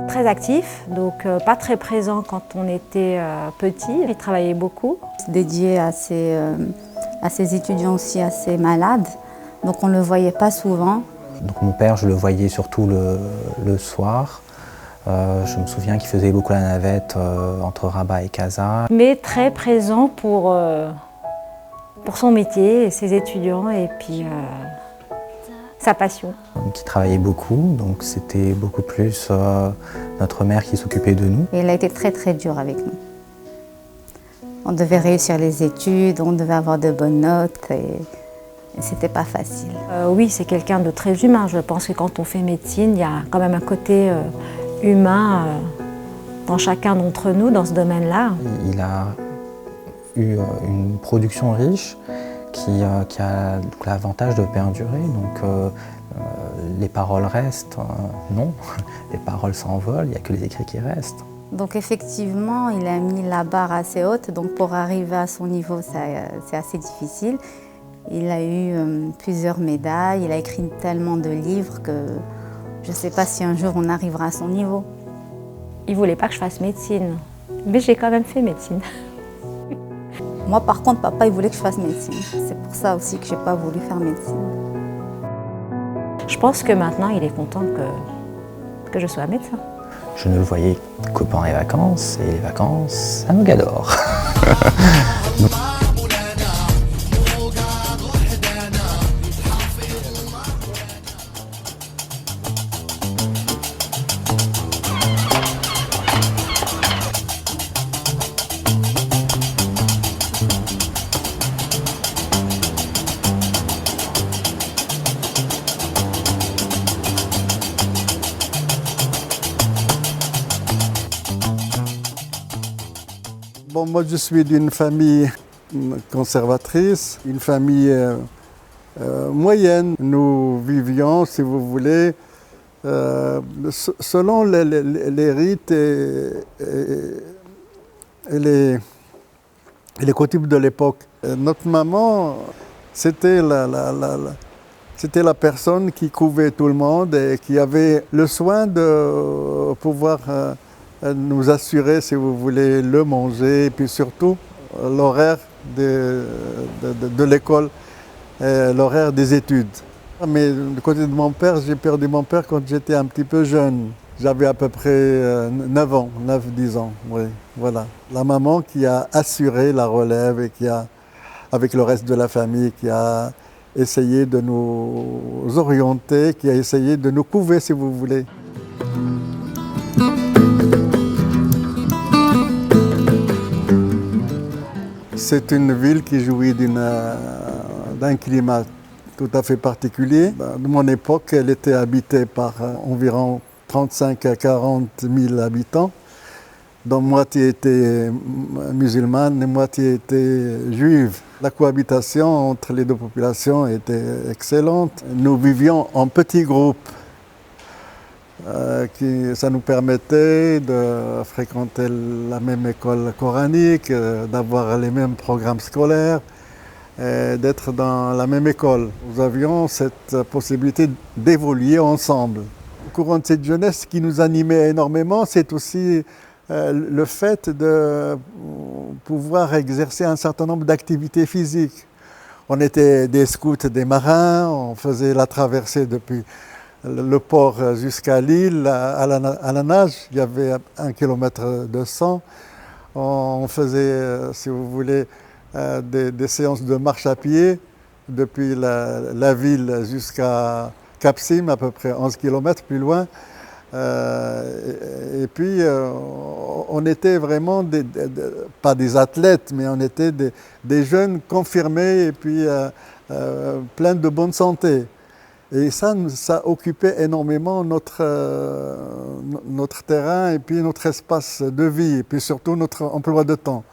Très actif, donc pas très présent quand on était petit. Il travaillait beaucoup. Dédié à ses étudiants aussi assez malades, donc on ne le voyait pas souvent. Donc mon père, je le voyais surtout le soir. Je me souviens qu'il faisait beaucoup la navette entre Rabat et Casa. Mais très présent pour son métier et ses étudiants et puis sa passion. Donc il travaillait beaucoup, donc c'était beaucoup plus notre mère qui s'occupait de nous. Et il a été très très dur avec nous. On devait réussir les études, on devait avoir de bonnes notes et c'était pas facile. Oui, c'est quelqu'un de très humain. Je pense que quand on fait médecine, il y a quand même un côté humain dans chacun d'entre nous dans ce domaine-là. Il a eu une production riche qui a l'avantage de perdurer. Donc les paroles restent, non, les paroles s'envolent, il n'y a que les écrits qui restent. Donc effectivement, il a mis la barre assez haute, donc pour arriver à son niveau, c'est assez difficile. Il a eu plusieurs médailles, il a écrit tellement de livres que je ne sais pas si un jour on arrivera à son niveau. Il ne voulait pas que je fasse médecine, mais j'ai quand même fait médecine. Moi par contre, papa il voulait que je fasse médecine. C'est pour ça aussi que je n'ai pas voulu faire médecine. Je pense que maintenant il est content que je sois médecin. Je ne le voyais que pendant les vacances, et les vacances, ça nous gadore. Bon, moi, je suis d'une famille conservatrice, une famille moyenne. Nous vivions, si vous voulez, selon les rites et les coutumes de l'époque. Notre maman, c'était la personne qui couvait tout le monde et qui avait le soin de pouvoir nous assurer, si vous voulez, le manger et puis surtout l'horaire de l'école, l'horaire des études. Mais du côté de mon père, j'ai perdu mon père quand j'étais un petit peu jeune. J'avais à peu près 9 ans, 9-10 ans, oui, voilà. La maman qui a assuré la relève et qui a, avec le reste de la famille, qui a essayé de nous orienter, qui a essayé de nous couver, si vous voulez. C'est une ville qui jouit d'un climat tout à fait particulier. De mon époque, elle était habitée par environ 35 à 40 000 habitants, dont moitié étaient musulmanes et moitié étaient juives. La cohabitation entre les deux populations était excellente. Nous vivions en petits groupes. Ça nous permettait de fréquenter la même école coranique, d'avoir les mêmes programmes scolaires, d'être dans la même école. Nous avions cette possibilité d'évoluer ensemble. Au courant de cette jeunesse, ce qui nous animait énormément, c'est aussi le fait de pouvoir exercer un certain nombre d'activités physiques. On était des scouts, des marins, on faisait la traversée depuis le port jusqu'à l'île à la nage. Il y avait 1,2 km. On faisait, si vous voulez, des séances de marche à pied depuis la ville jusqu'à Cap Sim, à peu près 11 km plus loin. Et puis, on était vraiment, pas des athlètes, mais on était des jeunes confirmés et puis pleins de bonne santé. Et ça occupait énormément notre terrain et puis notre espace de vie, et puis surtout notre emploi de temps.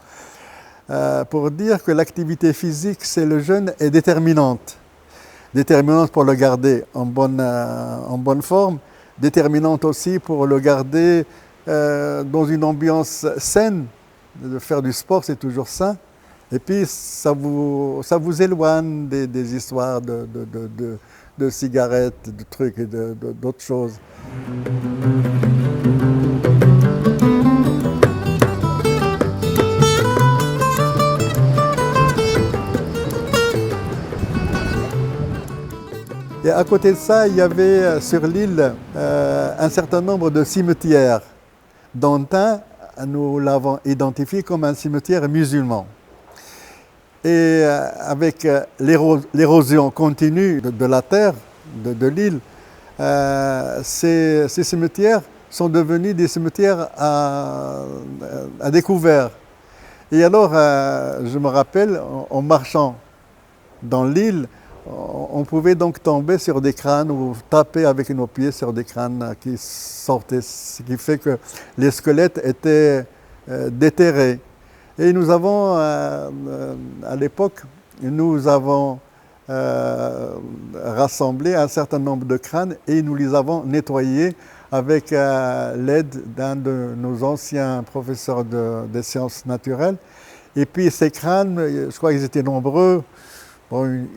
Pour dire que l'activité physique, c'est le jeune, est déterminante. Déterminante pour le garder en bonne forme, déterminante aussi pour le garder dans une ambiance saine. De faire du sport, c'est toujours sain. Et puis, ça vous éloigne des histoires de cigarettes, de trucs et d'autres choses. à côté de ça, il y avait sur l'île un certain nombre de cimetières, dont un, nous l'avons identifié comme un cimetière musulman. Et avec l'érosion continue de la terre, de l'île, ces cimetières sont devenus des cimetières à découvert. Et alors, je me rappelle, en marchant dans l'île, on pouvait donc tomber sur des crânes ou taper avec nos pieds sur des crânes qui sortaient, ce qui fait que les squelettes étaient déterrés. Et nous avons, à l'époque, nous avons rassemblé un certain nombre de crânes et nous les avons nettoyés avec l'aide d'un de nos anciens professeurs des sciences naturelles. Et puis ces crânes, je crois qu'ils étaient nombreux,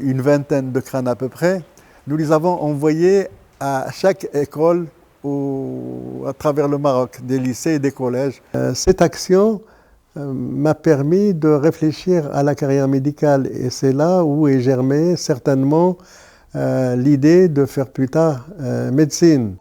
une vingtaine de crânes à peu près, nous les avons envoyés à chaque école à travers le Maroc, des lycées et des collèges. Cette action m'a permis de réfléchir à la carrière médicale et c'est là où est germée certainement l'idée de faire plus tard médecine.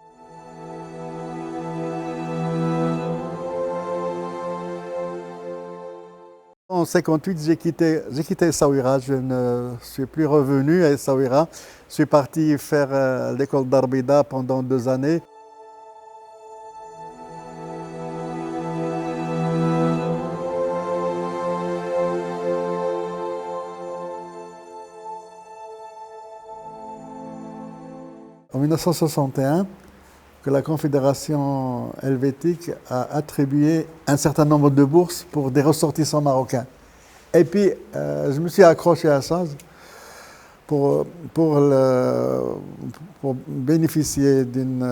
En 1958, j'ai quitté Essaouira, je ne suis plus revenu à Essaouira. Je suis parti faire l'école d'Arbida pendant 2 années. En 1961, que la Confédération helvétique a attribué un certain nombre de bourses pour des ressortissants marocains. Et puis, je me suis accroché à ça pour bénéficier d'une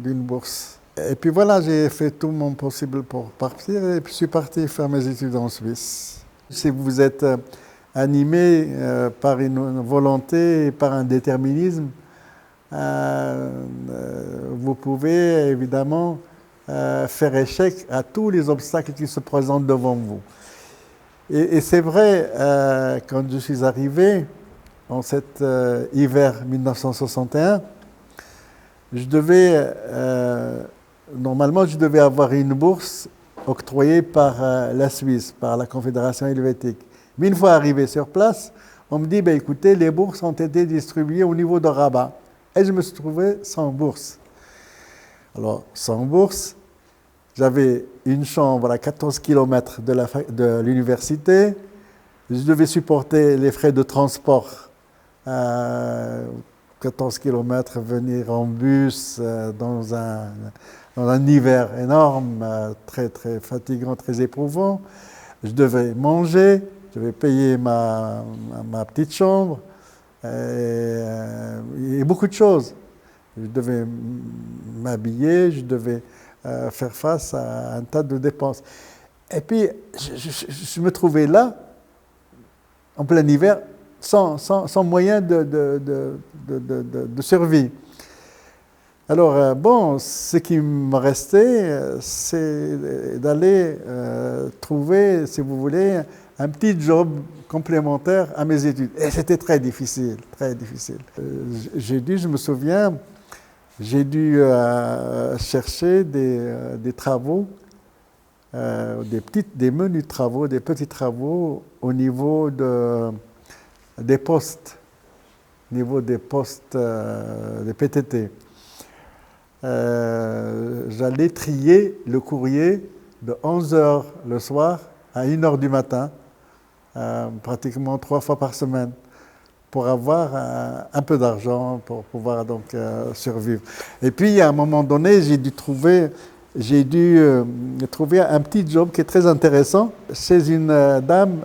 bourse. Et puis voilà, j'ai fait tout mon possible pour partir et puis je suis parti faire mes études en Suisse. Si vous êtes animé par une volonté et par un déterminisme, vous pouvez évidemment faire échec à tous les obstacles qui se présentent devant vous. Et c'est vrai, quand je suis arrivé en cet hiver 1961, normalement je devais avoir une bourse octroyée par la Suisse, par la Confédération helvétique. Mais une fois arrivé sur place, on me dit, écoutez, les bourses ont été distribuées au niveau de Rabat. Et je me suis trouvé sans bourse. Alors, sans bourse, j'avais une chambre à 14 km de l'université. Je devais supporter les frais de transport. 14 km, venir en bus dans un hiver énorme, très, très fatigant, très éprouvant. Je devais manger, je devais payer ma petite chambre. Et beaucoup de choses. Je devais m'habiller, je devais faire face à un tas de dépenses. Et puis, je me trouvais là, en plein hiver, sans moyen de survie. Alors, ce qui me restait, c'est d'aller trouver, si vous voulez, un petit job complémentaire à mes études. Et c'était très difficile, très difficile. Je me souviens, j'ai dû chercher des travaux, des menus travaux, des petits travaux au niveau des postes, des PTT. J'allais trier le courrier de 11h le soir à 1h du matin, pratiquement 3 fois par semaine, pour avoir un peu d'argent, pour pouvoir donc survivre. Et puis, à un moment donné, j'ai dû trouver un petit job qui est très intéressant chez une dame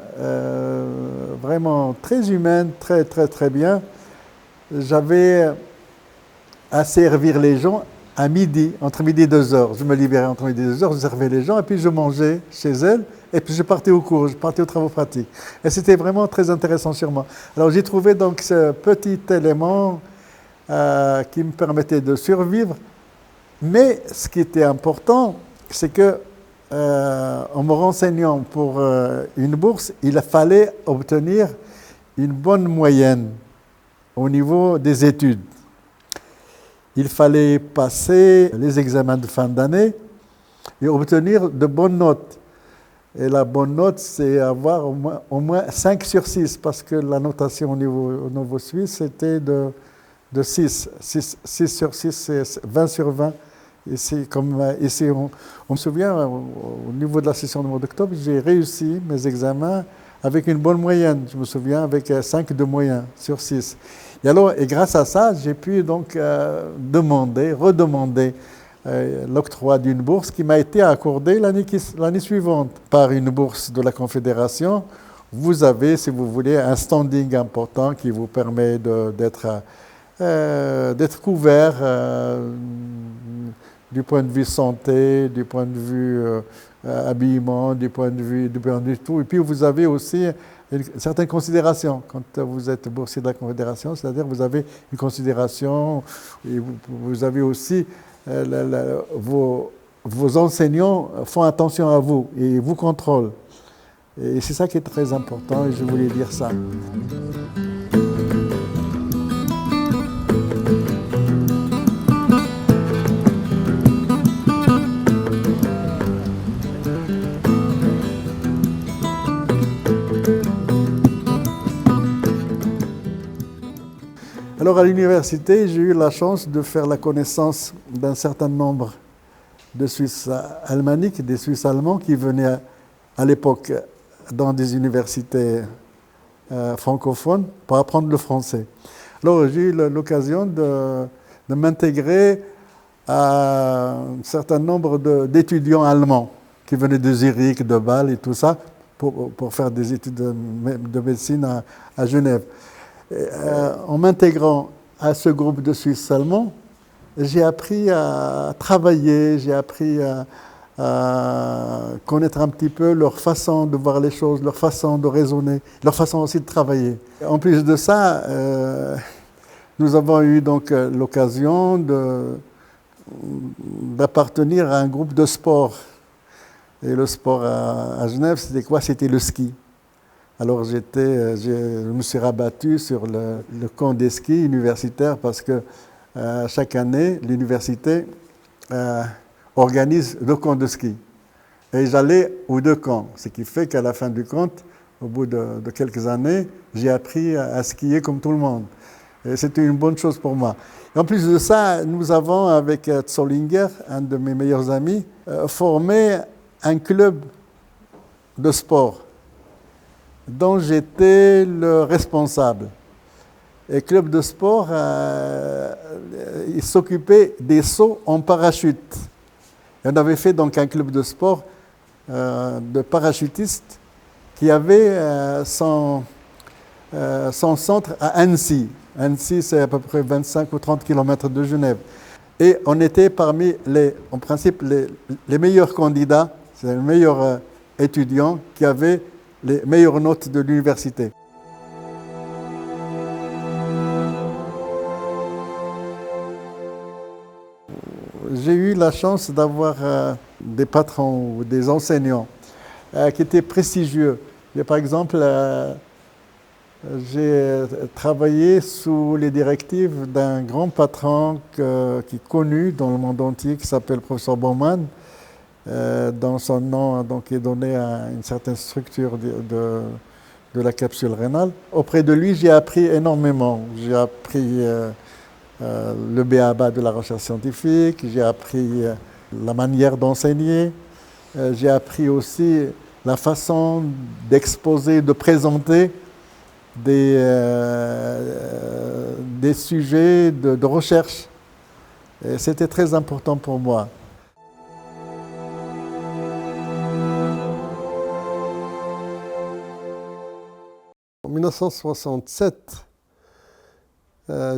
vraiment très humaine, très, très, très bien. J'avais à servir les gens à midi, entre midi et 2h. Je me libérais entre midi et 2h, je servais les gens et puis je mangeais chez elle. Et puis je partais au cours, je partais aux travaux pratiques. Et c'était vraiment très intéressant sur moi. Alors j'ai trouvé donc ce petit élément qui me permettait de survivre. Mais ce qui était important, c'est que en me renseignant pour une bourse, il fallait obtenir une bonne moyenne au niveau des études. Il fallait passer les examens de fin d'année et obtenir de bonnes notes. Et la bonne note, c'est avoir au moins 5 sur 6, parce que la notation au niveau suisse, c'était de 6. 6 sur 6, c'est 20 sur 20. Ici, on me souvient, au niveau de la session du mois d'octobre, j'ai réussi mes examens avec une bonne moyenne. Je me souviens, avec 5 de moyenne sur 6. Et grâce à ça, j'ai pu donc redemander l'octroi d'une bourse qui m'a été accordée l'année suivante par une bourse de la Confédération. Vous avez, si vous voulez, un standing important qui vous permet d'être couvert du point de vue santé, du point de vue habillement, du point de vue tout. Et puis vous avez aussi une certaine considération quand vous êtes boursier de la Confédération, c'est-à-dire vous avez une considération et vous avez aussi vos enseignants font attention à vous et vous contrôlent. Et c'est ça qui est très important et je voulais dire ça. Alors à l'université, j'ai eu la chance de faire la connaissance d'un certain nombre de Suisses alémaniques, des Suisses allemands qui venaient à l'époque dans des universités francophones pour apprendre le français. Alors j'ai eu l'occasion de m'intégrer à un certain nombre d'étudiants allemands qui venaient de Zurich, de Bâle et tout ça pour faire des études de médecine à Genève. En m'intégrant à ce groupe de Suisses allemands, j'ai appris à travailler, j'ai appris à connaître un petit peu leur façon de voir les choses, leur façon de raisonner, leur façon aussi de travailler. En plus de ça, nous avons eu donc l'occasion d'appartenir à un groupe de sport. Et le sport à Genève, c'était quoi? C'était le ski. Alors je me suis rabattu sur le camp des skis universitaire parce que chaque année, l'université organise 2 camps de ski. Et j'allais aux 2 camps, ce qui fait qu'à la fin du compte, au bout de quelques années, j'ai appris à skier comme tout le monde. Et c'était une bonne chose pour moi. Et en plus de ça, nous avons, avec Zollinger, un de mes meilleurs amis, formé un club de sport dont j'étais le responsable. Et club de sport, il s'occupait des sauts en parachute. Et on avait fait donc un club de sport de parachutistes qui avait son centre à Annecy. Annecy, c'est à peu près 25 ou 30 km de Genève. Et on était parmi en principe, les meilleurs candidats, c'est les meilleurs étudiants qui avaient les meilleures notes de l'université. J'ai eu la chance d'avoir des patrons ou des enseignants qui étaient prestigieux. Par exemple, j'ai travaillé sous les directives d'un grand patron qui est connu dans le monde entier, qui s'appelle le professeur Baumann, dont son nom donc, est donné à une certaine structure de la capsule rénale. Auprès de lui, j'ai appris énormément. J'ai appris le b.a.-ba de la recherche scientifique, j'ai appris la manière d'enseigner, j'ai appris aussi la façon d'exposer, de présenter des sujets de recherche. Et c'était très important pour moi. En 1967,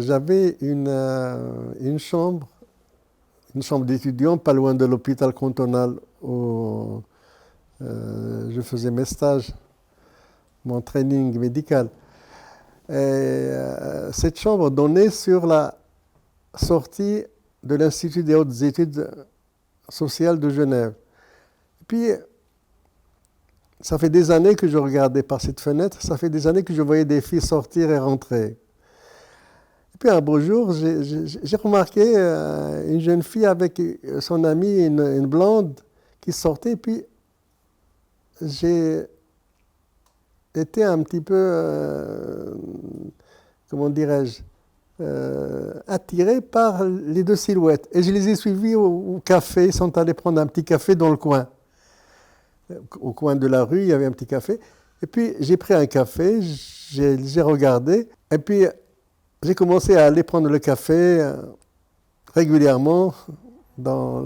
j'avais une chambre d'étudiant pas loin de l'hôpital cantonal où je faisais mes stages, mon training médical. Et cette chambre donnait sur la sortie de l'Institut des hautes études sociales de Genève. Et puis, ça fait des années que je regardais par cette fenêtre, ça fait des années que je voyais des filles sortir et rentrer. Et puis un beau jour, j'ai remarqué une jeune fille avec son amie, une blonde, qui sortait. Et puis j'ai été un petit peu, comment dirais-je, attiré par les deux silhouettes. Et je les ai suivis au café. Ils sont allés prendre un petit café dans le coin. Au coin de la rue, il y avait un petit café. Et puis j'ai pris un café, j'ai regardé. Et puis j'ai commencé à aller prendre le café régulièrement dans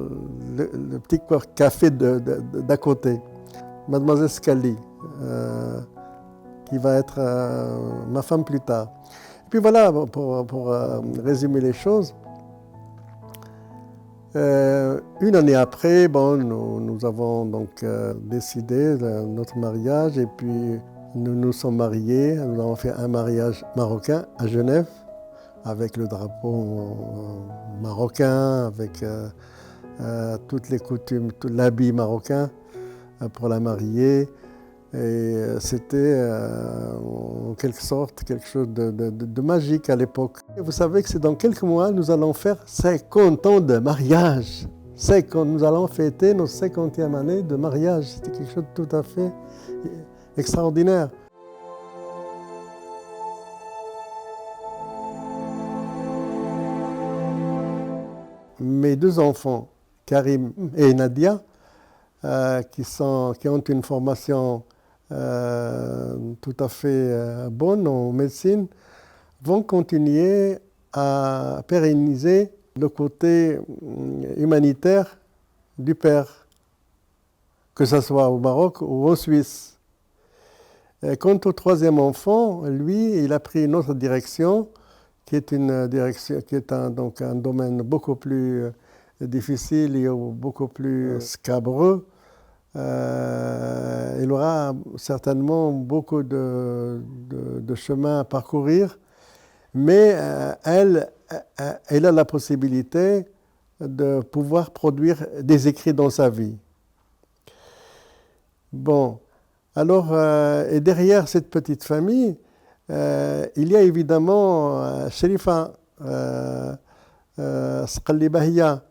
le petit café d'à côté. Mademoiselle Scali, qui va être ma femme plus tard. Et puis voilà, pour résumer les choses, une année après, bon, nous avons donc décidé de notre mariage et puis nous nous sommes mariés. Nous avons fait un mariage marocain à Genève avec le drapeau marocain, avec toutes les coutumes, tout l'habit marocain pour la mariée. Et c'était en quelque sorte quelque chose de magique à l'époque. Vous savez que c'est dans quelques mois, nous allons faire 50 ans de mariage. 50, nous allons fêter notre 50e année de mariage. C'était quelque chose de tout à fait extraordinaire. Mes deux enfants, Karim et Nadia, qui ont une formation tout à fait bonne en médecine, vont continuer à pérenniser le côté humanitaire du père, que ce soit au Maroc ou en Suisse. Et quant au troisième enfant, lui, il a pris une autre direction, qui est donc un domaine beaucoup plus difficile et beaucoup plus scabreux. Il aura certainement beaucoup de chemin à parcourir, mais elle a la possibilité de pouvoir produire des écrits dans sa vie. Bon, alors, et derrière cette petite famille, il y a évidemment Sherifa Sqali Bahia,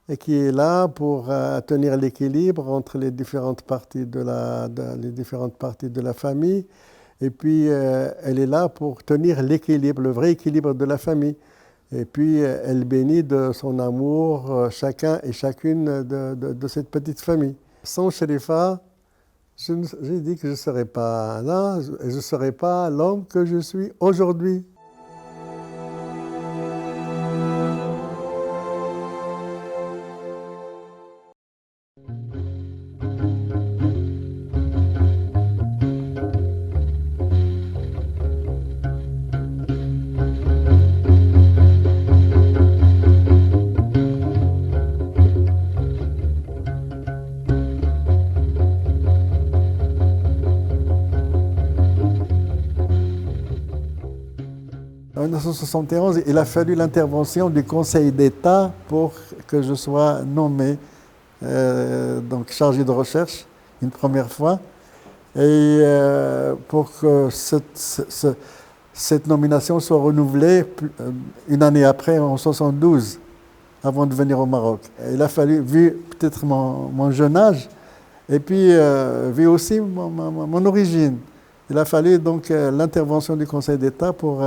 et qui est là pour tenir l'équilibre entre les différentes parties de la famille. Et puis, elle est là pour tenir l'équilibre, le vrai équilibre de la famille. Et puis, elle bénit de son amour chacun et chacune de cette petite famille. Sans Sherifa, j'ai dit que je ne serais pas là, et je ne serais pas l'homme que je suis aujourd'hui. En 1971, il a fallu l'intervention du Conseil d'État pour que je sois nommé donc chargé de recherche une première fois. Et pour que cette nomination soit renouvelée une année après, en 1972, avant de venir au Maroc. Il a fallu, vu peut-être mon jeune âge, et puis vu aussi mon origine, il a fallu donc l'intervention du Conseil d'État pour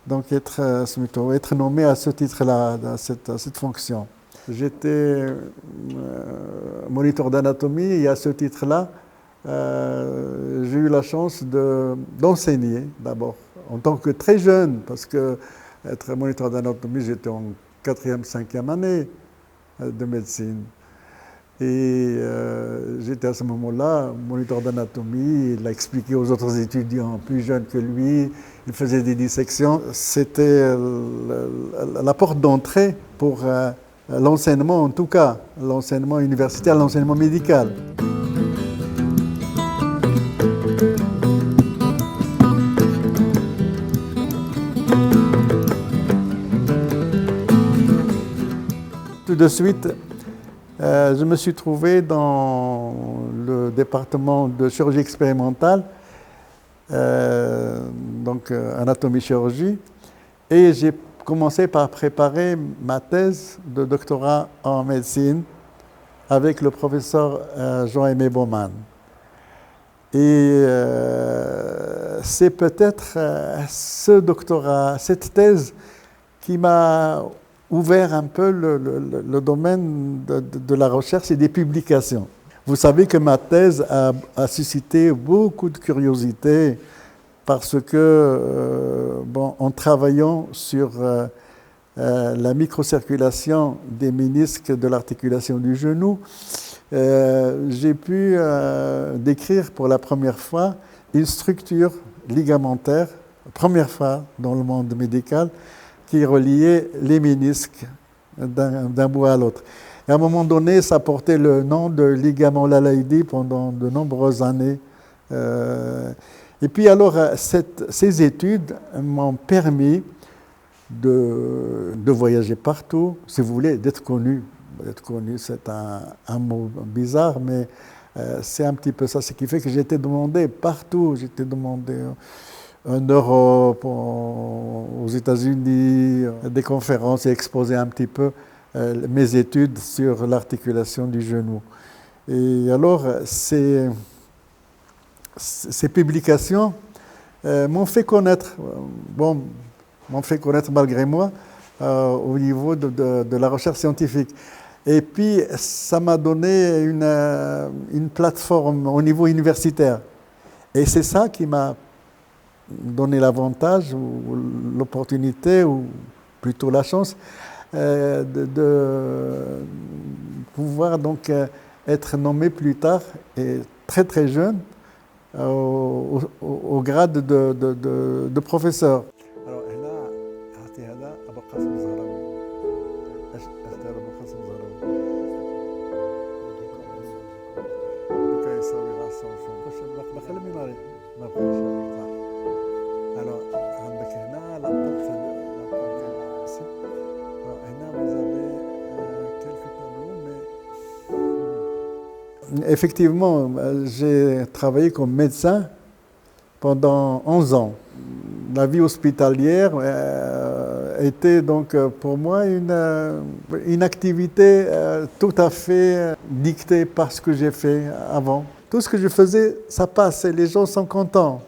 donc être nommé à ce titre-là, à cette fonction. J'étais moniteur d'anatomie et à ce titre-là, j'ai eu la chance d'enseigner d'abord, en tant que très jeune, parce que être moniteur d'anatomie, j'étais en 4e, 5e année de médecine. Et j'étais à ce moment-là moniteur d'anatomie, il a expliqué aux autres étudiants plus jeunes que lui, il faisait des dissections. C'était la porte d'entrée pour l'enseignement, en tout cas, l'enseignement universitaire, l'enseignement médical. Tout de suite, je me suis trouvé dans le département de chirurgie expérimentale, donc anatomie-chirurgie, Et j'ai commencé par préparer ma thèse de doctorat en médecine avec le professeur Jean-Aimé Baumann. Et c'est peut-être ce doctorat, cette thèse qui m'a ouvert un peu le domaine de la recherche et des publications. Vous savez que ma thèse a suscité beaucoup de curiosité parce que, en travaillant sur la microcirculation des ménisques de l'articulation du genou, j'ai pu décrire pour la première fois une structure ligamentaire, première fois dans le monde médical, qui reliait les ménisques d'un bout à l'autre. Et à un moment donné, ça portait le nom de ligament Lalaidi pendant de nombreuses années. Et puis alors, ces études m'ont permis de voyager partout, si vous voulez, d'être connu. D'être connu, c'est un mot bizarre, mais c'est un petit peu ça. Ce qui fait que j'ai été demandé partout. J'ai été demandé en Europe, aux États-Unis, des conférences et exposer un petit peu mes études sur l'articulation du genou. Et alors, ces publications m'ont fait connaître, m'ont fait connaître malgré moi au niveau de la recherche scientifique. Et puis, ça m'a donné une plateforme au niveau universitaire. Et c'est ça qui m'a donné l'avantage ou l'opportunité, ou plutôt la chance, de pouvoir donc être nommé plus tard, et très très jeune, au grade de professeur. Alors, effectivement, j'ai travaillé comme médecin pendant 11 ans. La vie hospitalière était donc pour moi une activité tout à fait dictée par ce que j'ai fait avant. Tout ce que je faisais, ça passe et les gens sont contents.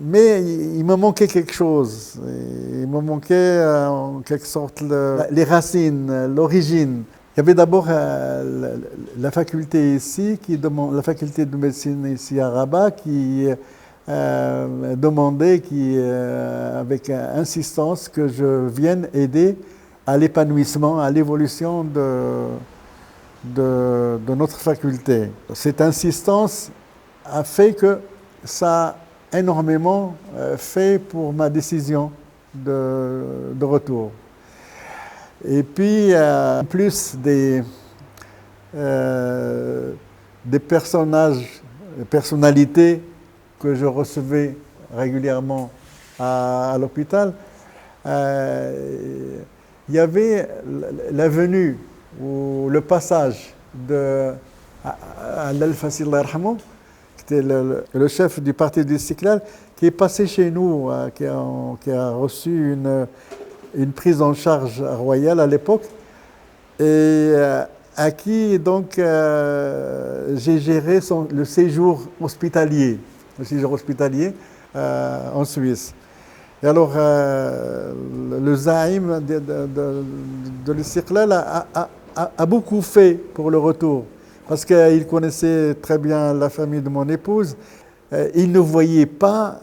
Mais il me manquait quelque chose. Il me manquait en quelque sorte les racines, l'origine. Il y avait d'abord la faculté ici, la faculté de médecine ici à Rabat, qui demandait avec insistance que je vienne aider à l'épanouissement, à l'évolution de notre faculté. Cette insistance a fait que ça a énormément fait pour ma décision de retour. Et puis, en plus des personnalités que je recevais régulièrement à l'hôpital, il y avait la venue ou le passage de Al-Fassil Rahmou, qui était le chef du parti du Istiqlal, qui est passé chez nous, qui a reçu une prise en charge royale à l'époque, et à qui donc j'ai géré le séjour hospitalier en Suisse. Et alors, le Zaïm de l'Istiqlal a beaucoup fait pour le retour, parce qu'il connaissait très bien la famille de mon épouse. Il ne voyait pas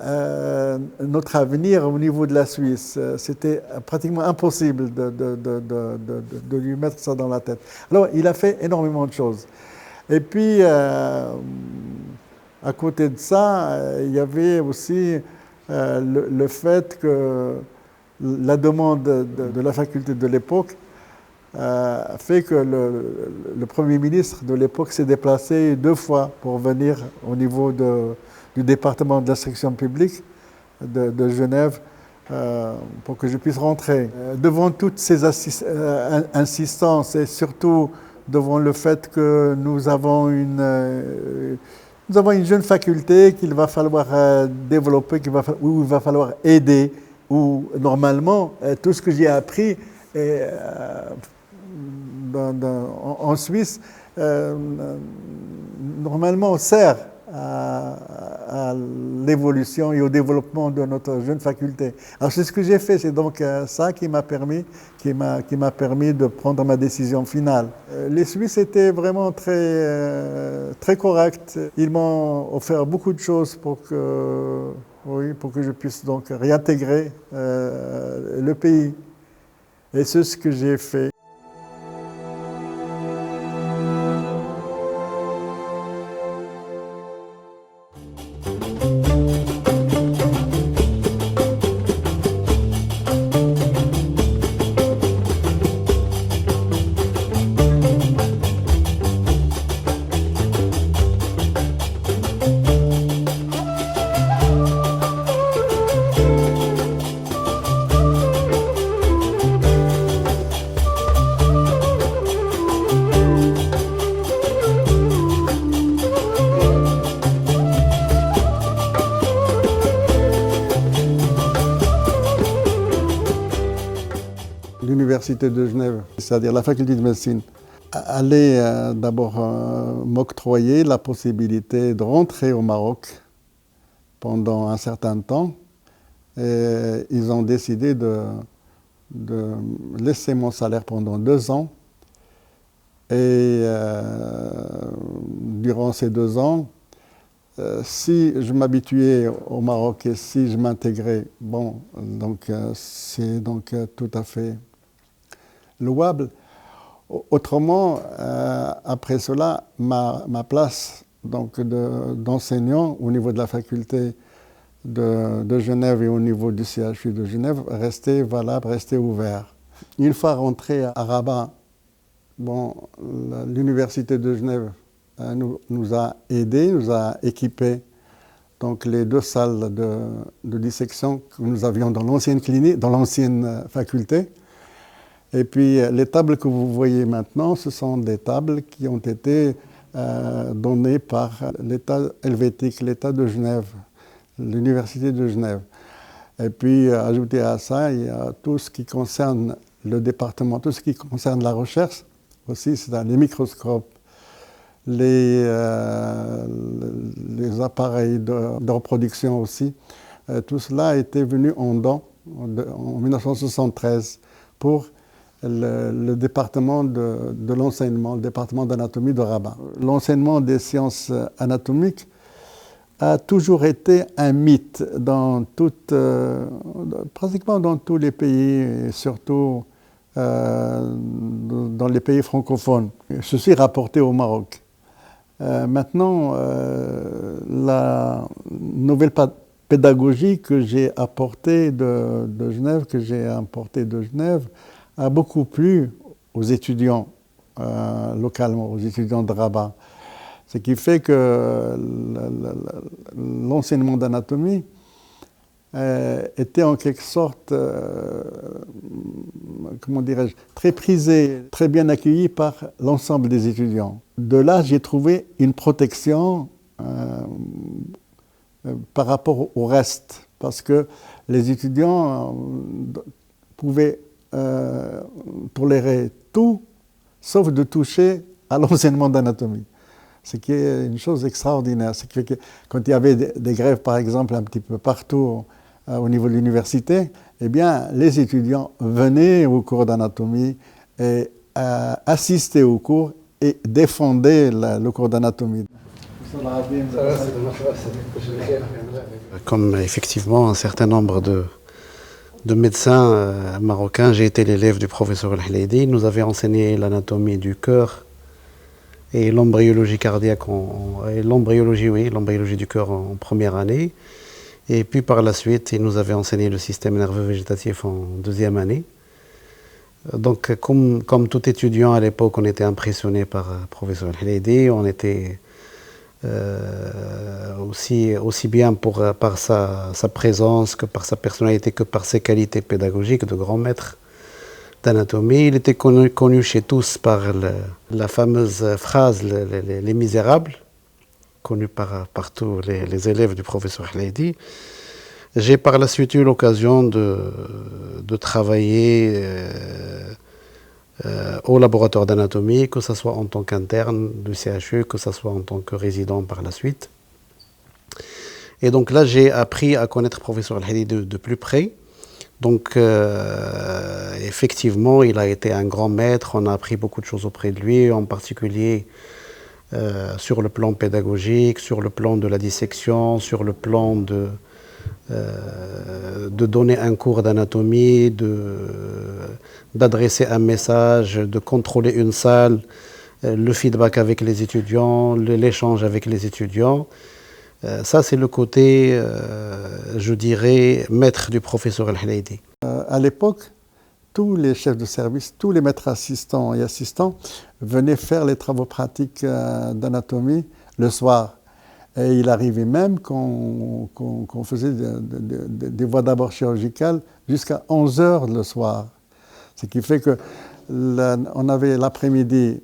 notre avenir au niveau de la Suisse. C'était pratiquement impossible de lui mettre ça dans la tête. Alors, il a fait énormément de choses. Et puis, à côté de ça, il y avait aussi le fait que la demande de la faculté de l'époque fait que le Premier ministre de l'époque s'est déplacé 2 fois pour venir au niveau du département de l'instruction publique de Genève pour que je puisse rentrer. Devant toutes ces insistances et surtout devant le fait que nous avons Nous avons une jeune faculté qu'il va falloir développer, où il va falloir aider, où normalement tout ce que j'ai appris en Suisse, normalement sert à l'évolution et au développement de notre jeune faculté. Alors c'est ce que j'ai fait, c'est donc ça qui m'a permis de prendre ma décision finale. Les Suisses étaient vraiment très corrects. Ils m'ont offert beaucoup de choses pour que je puisse donc réintégrer le pays. Et c'est ce que j'ai fait. L'Université de Genève, c'est-à-dire la faculté de médecine, allait d'abord m'octroyer la possibilité de rentrer au Maroc pendant un certain temps. Et ils ont décidé de laisser mon salaire pendant 2 ans. Et durant ces 2 ans, si je m'habituais au Maroc et si je m'intégrais, bon, donc c'est donc tout à fait louable. Autrement, après cela, ma place donc d'enseignant au niveau de la faculté de Genève et au niveau du CHU de Genève restait valable, restait ouvert. Une fois rentré à Rabat, bon, l'Université de Genève nous a aidés, nous a équipés. Donc les 2 salles de dissection que nous avions dans l'ancienne clinique, dans l'ancienne faculté. Et puis les tables que vous voyez maintenant, ce sont des tables qui ont été données par l'État helvétique, l'État de Genève, l'Université de Genève. Et puis ajouté à ça, il y a tout ce qui concerne le département, tout ce qui concerne la recherche aussi, c'est-à-dire les microscopes, les appareils de reproduction aussi. Tout cela était venu en don en 1973 pour le département de l'enseignement, le département d'anatomie de Rabat. L'enseignement des sciences anatomiques a toujours été un mythe pratiquement dans tous les pays, et surtout dans les pays francophones. Ceci rapporté au Maroc. Maintenant, la nouvelle pédagogie que j'ai apportée de Genève, a beaucoup plu aux étudiants localement, aux étudiants de Rabat. Ce qui fait que l'enseignement d'anatomie était en quelque sorte, comment dirais-je, très prisé, très bien accueilli par l'ensemble des étudiants. De là, j'ai trouvé une protection par rapport au reste, parce que les étudiants pouvaient tolérer tout, sauf de toucher à l'enseignement d'anatomie. Ce qui est une chose extraordinaire. Ce qui fait que quand il y avait des grèves, par exemple, un petit peu partout au niveau de l'université, eh bien, les étudiants venaient au cours d'anatomie et assistaient au cours et défendaient le cours d'anatomie. Comme effectivement un certain nombre de médecins marocains, j'ai été l'élève du professeur El-Haleidi. Il nous avait enseigné l'anatomie du cœur et l'embryologie cardiaque, l'embryologie du cœur en première année. Et puis par la suite, il nous avait enseigné le système nerveux végétatif en 2e année. Donc comme tout étudiant à l'époque, on était impressionné par le professeur El-Haleidi. On était aussi bien par sa présence que par sa personnalité, que par ses qualités pédagogiques de grand maître d'anatomie. Il était connu chez tous par la fameuse phrase « les misérables ». connu par tous les élèves du professeur Hleidi. J'ai par la suite eu l'occasion de travailler au laboratoire d'anatomie, que ce soit en tant qu'interne du CHU, que ce soit en tant que résident par la suite. Et donc là, j'ai appris à connaître le professeur Hleidi de plus près. Donc, effectivement, il a été un grand maître. On a appris beaucoup de choses auprès de lui, en particulier sur le plan pédagogique, sur le plan de la dissection, sur le plan de donner un cours d'anatomie, d'adresser un message, de contrôler une salle, le feedback avec les étudiants, l'échange avec les étudiants. Ça, c'est le côté, je dirais, maître du professeur Hleidi. À l'époque, tous les chefs de service, tous les maîtres assistants et assistants venaient faire les travaux pratiques d'anatomie le soir. Et il arrivait même qu'on faisait des voies d'abord chirurgicales jusqu'à 11 heures le soir. Ce qui fait qu'on avait l'après-midi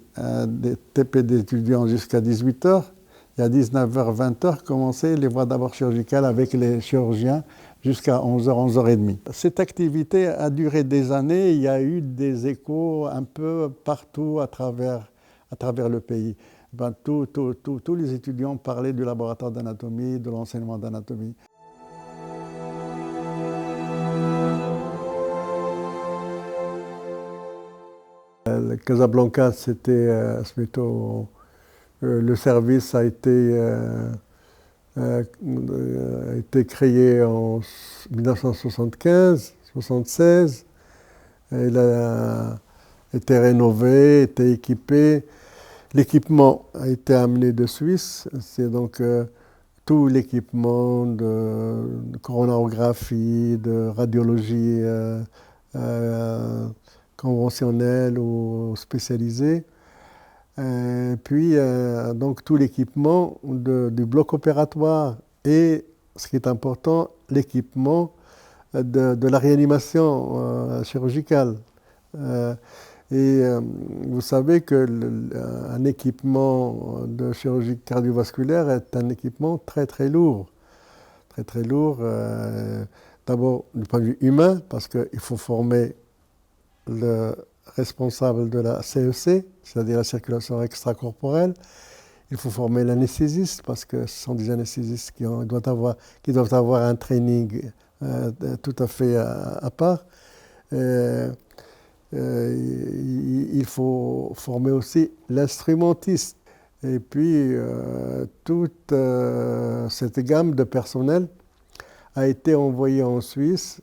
des TP d'étudiants jusqu'à 18 heures. Et à 19h, 20h, commençaient les voies d'abord chirurgicales avec les chirurgiens jusqu'à 11h, 11h30. Cette activité a duré des années. Il y a eu des échos un peu partout à travers le pays. Tous les étudiants parlaient du laboratoire d'anatomie, de l'enseignement d'anatomie. Le Casablanca, c'était plutôt... le service a été créé en 1975-76. Il a été rénové, été équipé. L'équipement a été amené de Suisse. C'est donc tout l'équipement de coronarographie, de radiologie conventionnelle ou spécialisée. Puis, donc, tout l'équipement du bloc opératoire et, ce qui est important, l'équipement de la réanimation chirurgicale. Vous savez qu'un équipement de chirurgie cardiovasculaire est un équipement très, très lourd. Très, très lourd, d'abord du point de vue humain, parce qu'il faut former le responsable de la CEC, c'est-à-dire la circulation extracorporelle. Il faut former l'anesthésiste parce que ce sont des anesthésistes qui doivent avoir un training tout à fait à part. Il faut former aussi l'instrumentiste. Et puis, toute cette gamme de personnel a été envoyée en Suisse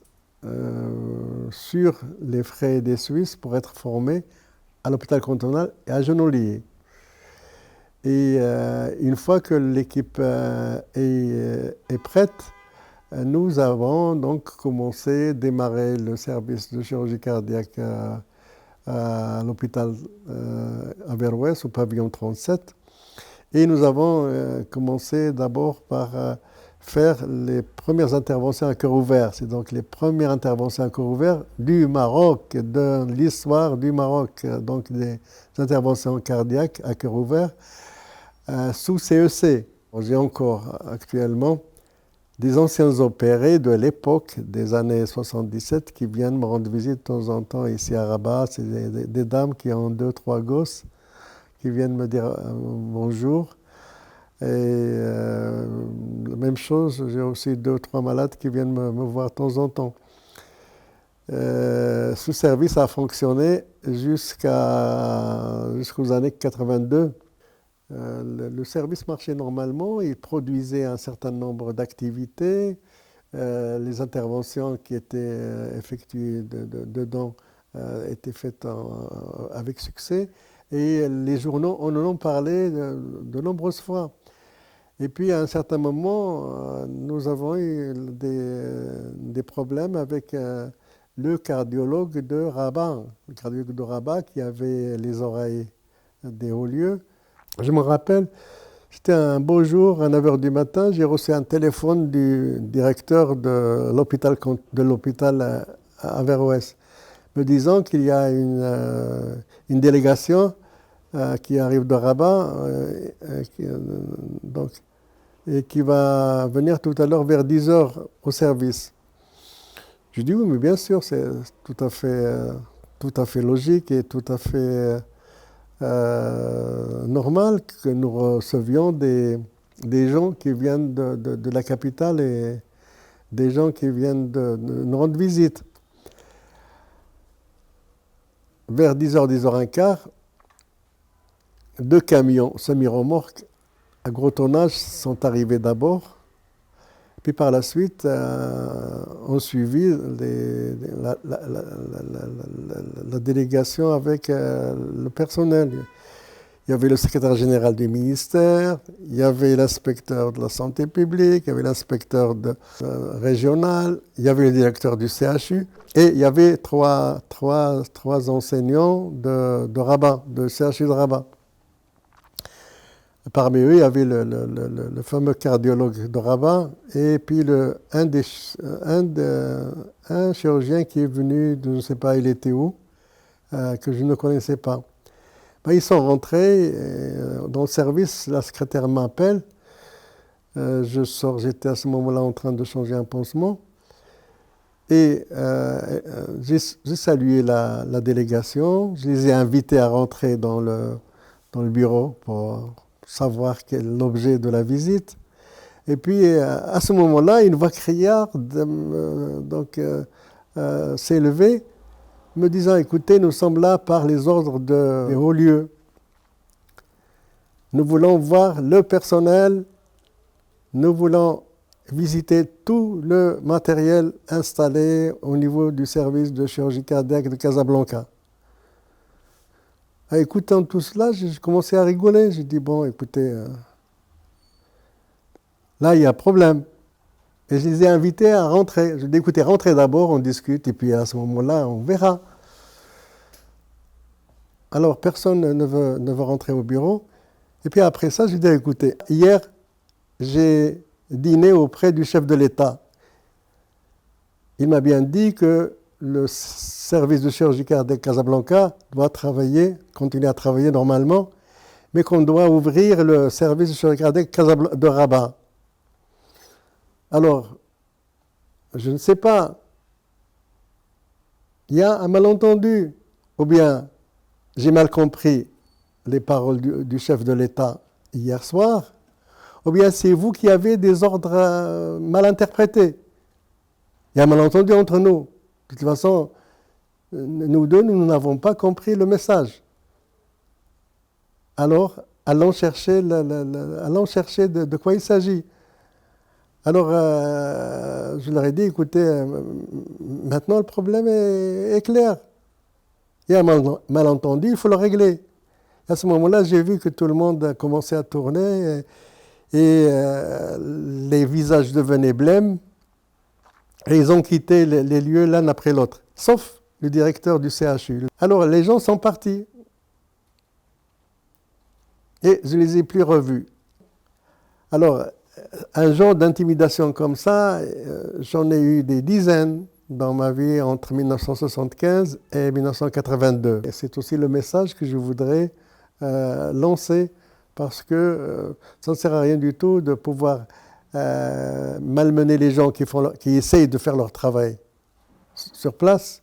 sur les frais des Suisses pour être formés à l'hôpital cantonal et à Genolier. Et une fois que l'équipe est prête, nous avons donc démarré le service de chirurgie cardiaque à l'hôpital Averroès, au pavillon 37. Et nous avons commencé d'abord par faire les premières interventions à cœur ouvert. C'est donc les premières interventions à cœur ouvert du Maroc, de l'histoire du Maroc. Donc des interventions cardiaques à cœur ouvert sous CEC. J'ai encore actuellement des anciens opérés de l'époque des années 77 qui viennent me rendre visite de temps en temps ici à Rabat. C'est des dames qui ont 2-3 gosses qui viennent me dire bonjour. Et la même chose, j'ai aussi 2-3 malades qui viennent me voir de temps en temps. Ce service a fonctionné jusqu'aux années 82. Le service marchait normalement, il produisait un certain nombre d'activités. Les interventions qui étaient effectuées dedans étaient faites avec succès. Et les journaux en ont parlé de nombreuses fois. Et puis, à un certain moment, nous avons eu des problèmes avec le cardiologue de Rabat. Le cardiologue de Rabat qui avait les oreilles des hauts lieux. Je me rappelle, c'était un beau jour, à 9h du matin, j'ai reçu un téléphone du directeur de l'hôpital à Averroès, me disant qu'il y a une délégation qui arrive de Rabat. Donc, et qui va venir tout à l'heure vers 10 heures au service. Je dis oui, mais bien sûr, c'est tout à fait logique et tout à fait normal que nous recevions des gens qui viennent de la capitale et des gens qui viennent de nous rendre visite. Vers 10h, 10h15, 2 camions semi-remorques à gros tonnage sont arrivés d'abord, puis par la suite ont suivi la délégation avec le personnel. Il y avait le secrétaire général du ministère, il y avait l'inspecteur de la santé publique, il y avait l'inspecteur régional, il y avait le directeur du CHU et il y avait trois enseignants de Rabat, de CHU de Rabat. Parmi eux, il y avait le fameux cardiologue de Rabat et puis un chirurgien qui est venu, de, je ne sais pas, il était où, que je ne connaissais pas. Ben, ils sont rentrés dans le service, la secrétaire m'appelle, je sors, j'étais à ce moment-là en train de changer un pansement et j'ai salué la délégation, je les ai invités à rentrer dans le bureau pour savoir quel est l'objet de la visite. Et puis, à ce moment-là, une voix criarde s'est levée, me disant, écoutez, nous sommes là par les ordres des hauts lieux. Nous voulons voir le personnel, nous voulons visiter tout le matériel installé au niveau du service de chirurgie cardiaque de Casablanca. En écoutant tout cela, j'ai commencé à rigoler. J'ai dit, bon, écoutez, là, il y a un problème. Et je les ai invités à rentrer. Je dis, écoutez, rentrez d'abord, on discute, et puis à ce moment-là, on verra. Alors, personne ne veut rentrer au bureau. Et puis après ça, j'ai dit, écoutez, hier, j'ai dîné auprès du chef de l'État. Il m'a bien dit que le service de chirurgie cardiaque Casablanca doit continuer à travailler normalement, mais qu'on doit ouvrir le service de chirurgie cardiaque de Rabat. Alors, je ne sais pas, il y a un malentendu, ou bien j'ai mal compris les paroles du chef de l'État hier soir, ou bien c'est vous qui avez des ordres mal interprétés. Il y a un malentendu entre nous. De toute façon, nous deux, nous n'avons pas compris le message. Alors, allons chercher de quoi il s'agit. Alors, je leur ai dit, écoutez, maintenant le problème est clair. Il y a un malentendu, il faut le régler. À ce moment-là, j'ai vu que tout le monde a commencé à tourner et les visages devenaient blêmes. Et ils ont quitté les lieux l'un après l'autre, sauf le directeur du CHU. Alors les gens sont partis. Et je ne les ai plus revus. Alors, un genre d'intimidation comme ça, j'en ai eu des dizaines dans ma vie entre 1975 et 1982. Et c'est aussi le message que je voudrais lancer, parce que ça ne sert à rien du tout de pouvoir malmener les gens qui essayent de faire leur travail sur place,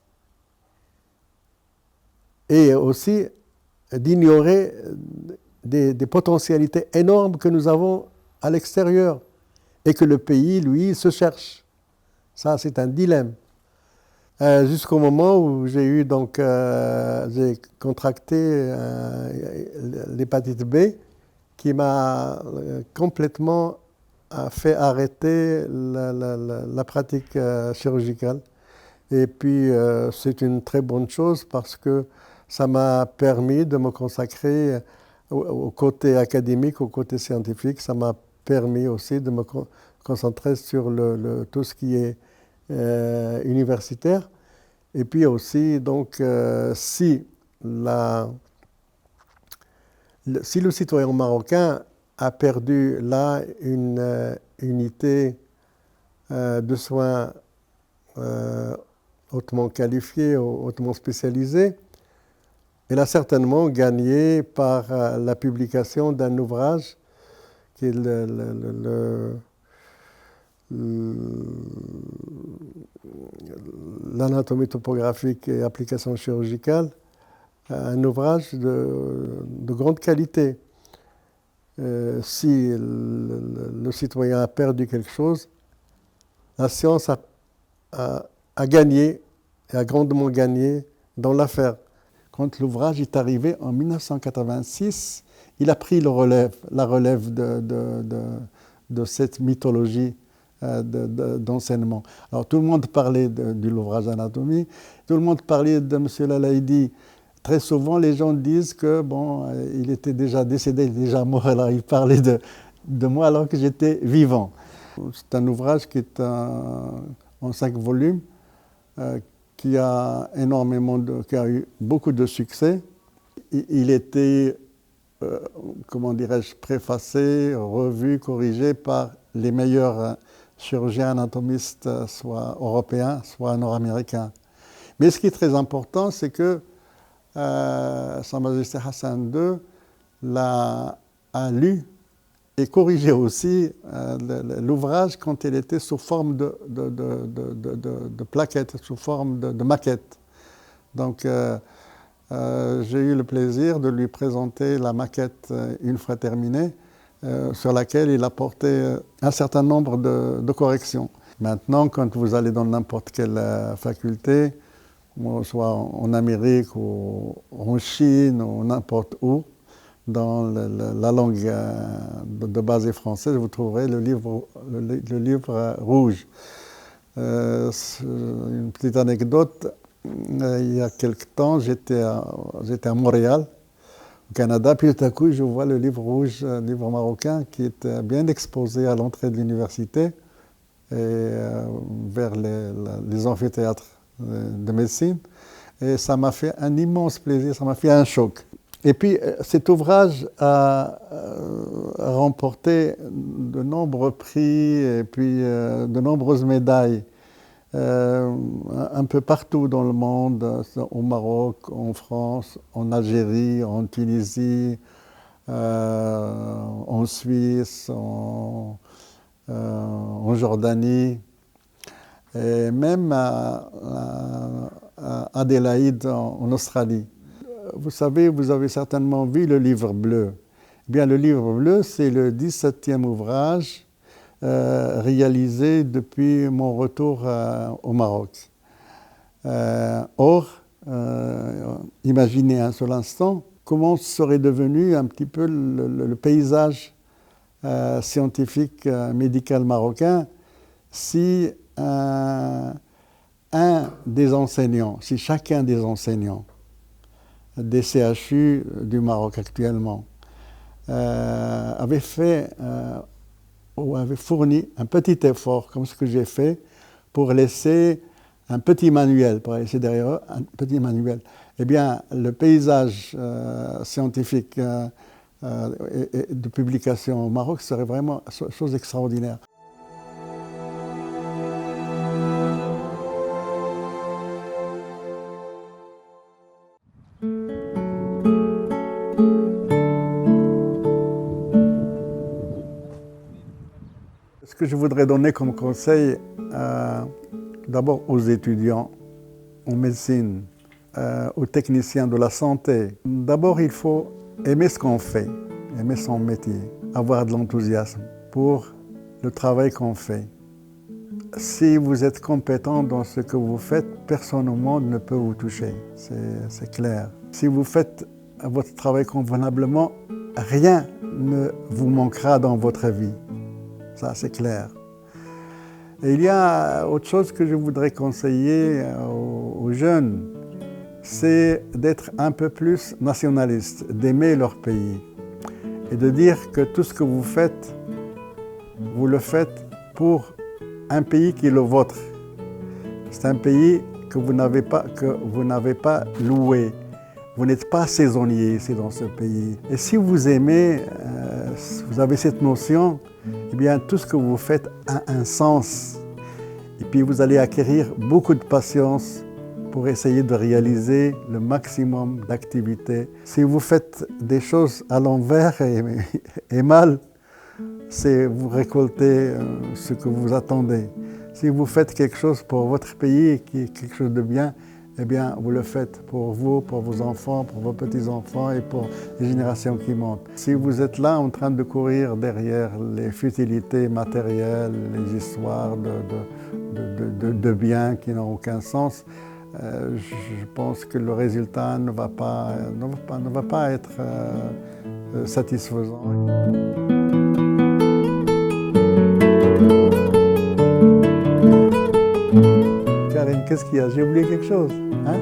et aussi d'ignorer des potentialités énormes que nous avons à l'extérieur et que le pays, lui, se cherche. Ça, c'est un dilemme. Jusqu'au moment où j'ai contracté l'hépatite B, qui m'a complètement fait arrêter la pratique chirurgicale. Et puis, c'est une très bonne chose parce que ça m'a permis de me consacrer au côté académique, au côté scientifique. Ça m'a permis aussi de me concentrer sur tout ce qui est universitaire. Et puis aussi, donc, si le citoyen marocain a perdu là une unité de soins hautement qualifiée, hautement spécialisée, elle a certainement gagné par la publication d'un ouvrage qui est l'anatomie topographique et application chirurgicale, un ouvrage de grande qualité. Si le citoyen a perdu quelque chose, la science a gagné, et a grandement gagné dans l'affaire. Quand l'ouvrage est arrivé en 1986, il a pris la relève de cette mythologie d'enseignement. Alors tout le monde parlait de l'ouvrage Anatomie, tout le monde parlait de M. Lalaïdi. Très souvent, les gens disent que bon, il était déjà décédé, il est déjà mort, alors il parlait de moi alors que j'étais vivant. C'est un ouvrage qui est en 5 volumes, qui a qui a eu beaucoup de succès. Il était, comment dirais-je, préfacé, revu, corrigé par les meilleurs chirurgiens anatomistes, soit européens, soit nord-américains. Mais ce qui est très important, c'est que Sa Majesté Hassan II a lu et corrigé aussi l'ouvrage quand il était sous forme de plaquettes, sous forme de maquette. Donc j'ai eu le plaisir de lui présenter la maquette une fois terminée, sur laquelle il a porté un certain nombre de corrections. Maintenant, quand vous allez dans n'importe quelle faculté, soit en Amérique ou en Chine ou n'importe où, dans la langue de base française, vous trouverez le livre rouge. Une petite anecdote, il y a quelque temps, j'étais à Montréal, au Canada, puis tout à coup, je vois le livre rouge, livre marocain, qui était bien exposé à l'entrée de l'université et vers les amphithéâtres de médecine. Et ça m'a fait un immense plaisir, ça m'a fait un choc. Et puis cet ouvrage a remporté de nombreux prix et puis de nombreuses médailles un peu partout dans le monde, au Maroc, en France, en Algérie, en Tunisie, en Suisse, en Jordanie, et même à Adélaïde, en Australie. Vous savez, vous avez certainement vu le livre bleu. Eh bien, le livre bleu, c'est le 17e ouvrage réalisé depuis mon retour au Maroc. Or, imaginez un seul instant comment serait devenu un petit peu le paysage scientifique médical marocain si des enseignants, si chacun des enseignants des CHU du Maroc actuellement avait fait ou avait fourni un petit effort, comme ce que j'ai fait, pour laisser un petit manuel, pour laisser derrière eux un petit manuel. Eh bien, le paysage scientifique et de publication au Maroc serait vraiment chose extraordinaire. Ce que je voudrais donner comme conseil, d'abord aux étudiants en médecine, aux techniciens de la santé. D'abord, il faut aimer ce qu'on fait, aimer son métier, avoir de l'enthousiasme pour le travail qu'on fait. Si vous êtes compétent dans ce que vous faites, personne au monde ne peut vous toucher, c'est clair. Si vous faites votre travail convenablement, rien ne vous manquera dans votre vie. Ça, c'est clair. Et il y a autre chose que je voudrais conseiller aux jeunes, c'est d'être un peu plus nationaliste, d'aimer leur pays et de dire que tout ce que vous faites, vous le faites pour un pays qui est le vôtre. C'est un pays que vous n'avez pas loué. Vous n'êtes pas saisonnier ici dans ce pays. Et si vous aimez, vous avez cette notion, eh bien tout ce que vous faites a un sens. Et puis vous allez acquérir beaucoup de patience pour essayer de réaliser le maximum d'activités. Si vous faites des choses à l'envers et mal, c'est vous récoltez ce que vous attendez. Si vous faites quelque chose pour votre pays, qui est quelque chose de bien, eh bien, vous le faites pour vous, pour vos enfants, pour vos petits-enfants et pour les générations qui montent. Si vous êtes là en train de courir derrière les futilités matérielles, les histoires de biens qui n'ont aucun sens, je pense que le résultat ne va pas être satisfaisant. Karine, qu'est-ce qu'il y a? J'ai oublié quelque chose, hein?